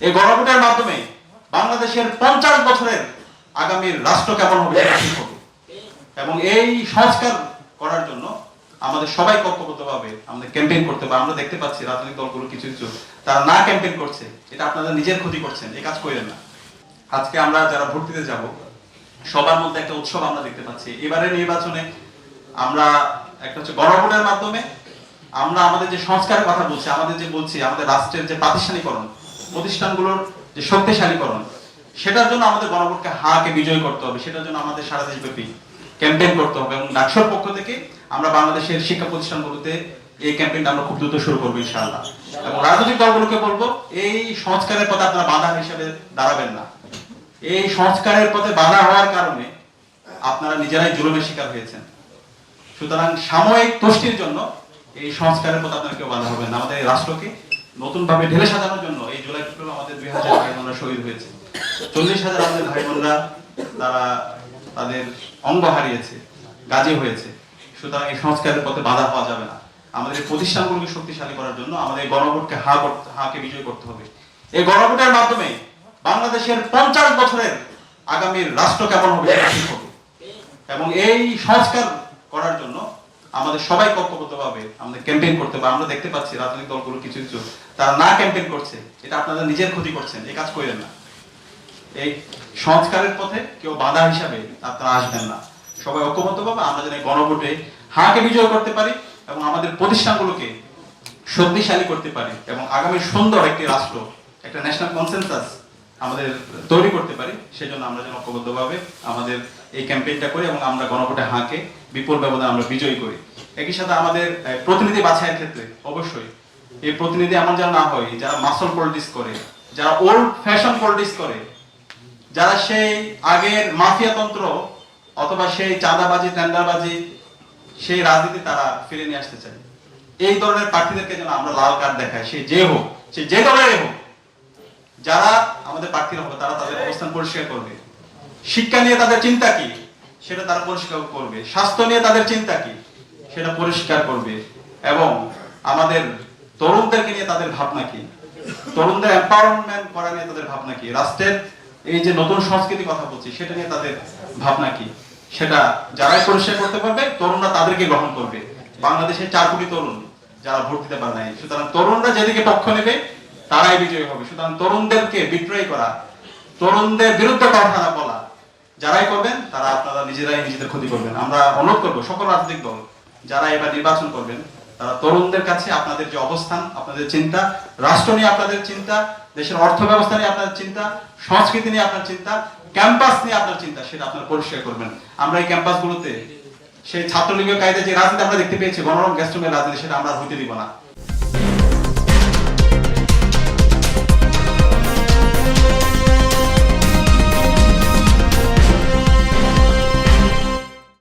এই গণভোটের মাধ্যমে বাংলাদেশের 50 বছরের আগামীর রাষ্ট্র কেমন হবে সেটা ঠিক হবে। এবং এই সংস্কার করার জন্য আমাদের সবাই ঐক্যবদ্ধভাবে আমাদের ক্যাম্পেইন করতে হবে। আমরা দেখতে পাচ্ছি রাজনৈতিক দলগুলো কিছু কিছু তারা না ক্যাম্পেইন করছে, এটা আপনারা নিজের ক্ষতি করছেন, এই কাজ করেন না। আজকে আমরা যারা ভোট দিতে যাব সবার মধ্যে একটা উৎসব আমরা দেখতে পাচ্ছি। এবারে নির্বাচনে আমরা একটা হচ্ছে গণভোটের মাধ্যমে আমরা আমাদের যে সংস্কারের কথা বলছি, আমাদের রাষ্ট্রের যে প্রাতিষ্ঠানিকরণ, প্রতিষ্ঠানগুলোর যে শক্তিশালীকরণ, সেটার জন্য আমাদের গণভোটকে হাকে বিজয় করতে হবে। সেটার জন্য আমাদের সারা দেশব্যাপী ক্যাম্পেইন করতে হবে এবং ডাকসুর পক্ষ থেকে আমরা বাংলাদেশের শিক্ষা প্রতিষ্ঠানগুলোতে এই ক্যাম্পেইনটা আমরা খুব দ্রুত শুরু করবো ইনশাআল্লাহ। এবং রাজনৈতিক দলগুলোকে বলবো এই সংস্কারের পথে আপনারা বাধা হিসেবে দাঁড়াবেন না। এই সংস্কারের পথে বাধা হওয়ার কারণে আপনারা নিজেরাই জুলুমের শিকার হয়েছেন। সুতরাং সাময়িক তুষ্টির জন্য এই সংস্কারের পথে আপনারা কেউ বাধা হবেন না। আমাদের এই রাষ্ট্রকে নতুন ভাবে ঢেলে সাজানোর জন্য এই জুলাই বিপ্লবে আমাদের 2000 ভাই বোনরা শহীদ হয়েছে, 40,000 আমাদের ভাই বোনরা তারা তাদের অঙ্গ হারিয়েছে, গাজী হয়েছে। সুতরাং এই সংস্কারের পথে বাধা হওয়া যাবে না। আমাদের এই প্রতিষ্ঠানগুলোকে শক্তিশালী করার জন্য আমাদের গণভোটকে হাকে বিজয় করতে হবে। এই গণভোটের মাধ্যমে বাংলাদেশের 50 বছরের আগামীর রাষ্ট্র কেমন হবে সেটা ঠিক হবে। এবং এই সংস্কার করার জন্য আমাদের সবাই ঐক্যবদ্ধভাবে আমাদের ক্যাম্পেইন করতে হবে। আমরা দেখতে পাচ্ছি রাজনৈতিক দলগুলো কিছু কিছু তারা না ক্যাম্পেইন করছে, এটা আপনারা নিজের ক্ষতি করছেন, এই কাজ করেন না। এই সংস্কারের পথে কেউ বাধা হিসাবে আপনারা আসবেন না। সবাই ঐক্যবদ্ধভাবে আমরা যেন গণভোটে হাকে বিজয় করতে পারি এবং আমাদের প্রতিষ্ঠানগুলোকে শক্তিশালী করতে পারি এবং আগামী সুন্দর একটি রাষ্ট্র, একটা ন্যাশনাল কনসেনসাস আমাদের তৈরি করতে পারি। সেজন্য আমরা যেন ঐক্যবদ্ধভাবে আমাদের এই ক্যাম্পেইনটা করি এবং আমরা গণভোটে হাকে বিপুল ব্যবধানে আমরা বিজয়ী করি। একই সাথে আমাদের প্রতিনিধি বাছাইয়ের ক্ষেত্রে অবশ্যই এই প্রতিনিধি এমন যেন না হয় যারা মাসল পলিটিক্স করে, যারা ওল্ড ফ্যাশন পলিটিক্স করে, যারা সেই আগের মাফিয়াতন্ত্র অথবা সেই চাঁদাবাজি টেন্ডারবাজি সেই রাজনীতি তারা ফিরে নিয়ে আসতে চায়। এই ধরনের প্রার্থীদেরকে যেন আমরা লাল কার্ড দেখাই, সে যে হোক, সে যে দলের হোক। যারা আমাদের প্রার্থীরা হবে তারা তাদের অবস্থান পরিষ্কার করবে, শিক্ষা নিয়ে তাদের চিন্তা কি সেটা তারা পরিষ্কার করবে, স্বাস্থ্য নিয়ে তাদের চিন্তা কি সেটা পরিষ্কার করবে, এবং আমাদের তরুণদেরকে নিয়ে তাদের ভাবনা কি, তরুণদের এম্পাওয়ারমেন্ট করা নিয়ে তাদের ভাবনা কি, রাষ্ট্রের এই যে নতুন সংস্কৃতি কথা বলছি সেটা নিয়ে তাদের ভাবনা কি, সেটা যারাই পরিষ্কার করতে পারবে তরুণরা তাদেরকে গ্রহণ করবে। বাংলাদেশের 4 কোটি তরুণ যারা ভোট দিতে পারে নাই, সুতরাং তরুণরা যেদিকে পক্ষ নেবে তারাই বিজয়ী হবে। সুতরাং তরুণদেরকে বিদ্রোহী করা, তরুণদের বিরুদ্ধে কথা না বলা যারাই করবেন তারা আপনারা নিজেরাই নিজেদের ক্ষতি করবেন। আমরা অনুরোধ করবো সকল রাজনৈতিক দল যারা এবার নির্বাচন করবেন তারা তরুণদের কাছে আপনাদের যে অবস্থান, আপনাদের চিন্তা, রাষ্ট্র নিয়ে আপনাদের চিন্তা, দেশের অর্থ ব্যবস্থা নিয়ে আপনাদের চিন্তা, সংস্কৃতি নিয়ে আপনার চিন্তা, ক্যাম্পাস নিয়ে আপনার চিন্তা, সেটা আপনারা পরিষ্কার করবেন। আমরা এই ক্যাম্পাসগুলোতে সেই ছাত্রলীগের কায়দায় যে রাজনীতি আমরা দেখতে পেয়েছি, গণরম গ্যাস্ট্রোমের রাজনীতি, সেটা আমরা হইতে দিব না।